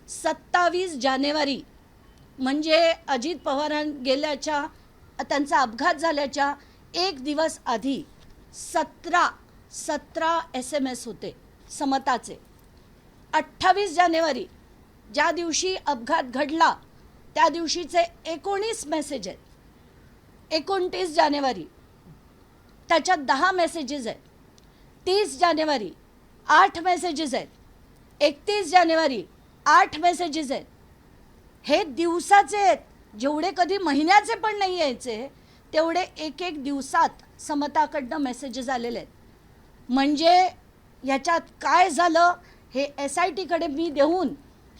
27 जानेवारी म्हणजे अजित पवारां गेल्याच्या त्यांचा अपघात झाल्याच्या एक दिवस आधी 17 SMS होते समताचे. 28 जानेवारी ज्या दिवशी अपघात घडला त्या दिवशीचे 19 मेसेज आहेत. 29 जानेवारी त्याच्यात 10 मेसेजेस आहेत. 30 जानेवारी 8 मेसेजेस आहेत. 31 जानेवारी 8 मेसेजेस आहेत. हे दिवसाचे आहेत. जेवढे कधी महिन्याचे पण नाही यायचे तेवढे एक एक दिवसात समताकडनं मेसेजेस आलेले आहेत. म्हणजे याच्यात काय झालं हे SITकडे मी देऊन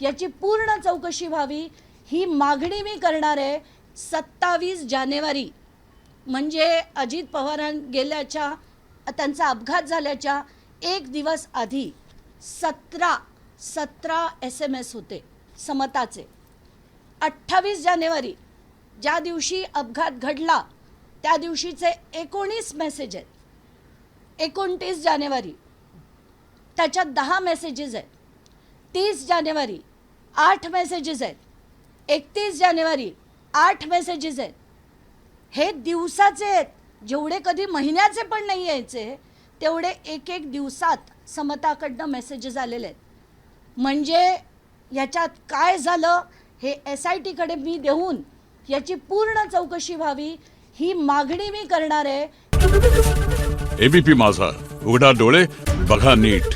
याची पूर्ण चौकशी व्हावी ही मागणी मी करणार आहे. 27 जानेवारी म्हणजे अजित पवारां गेल्याच्या त्यांचा अपघात झाल्याच्या एक दिवस आधी 17 SMS होते समताचे. 28 जानेवारी ज्या दिवशी अपघात घडला त्या दिवशीचे 19 मेसेज आहेत. 29 जानेवारी त्याच्यात 10 मेसेजेस आहेत. 30 जानेवारी 8 मेसेजेस आहेत. 31 जानेवारी 8 मेसेजेस आहेत. हे दिवसाचे आहेत. जेवढे कधी महिन्याचे पण नाही यायचे तेवढे एक एक दिवसात समताकडनं मेसेजेस आलेले आहेत. म्हणजे याच्यात काय झालं हे SITकडे मी देऊन याची पूर्ण चौकशी व्हावी ही मागणी मी करणार आहे. ABP माझा, उघडा डोळे बघा नीट.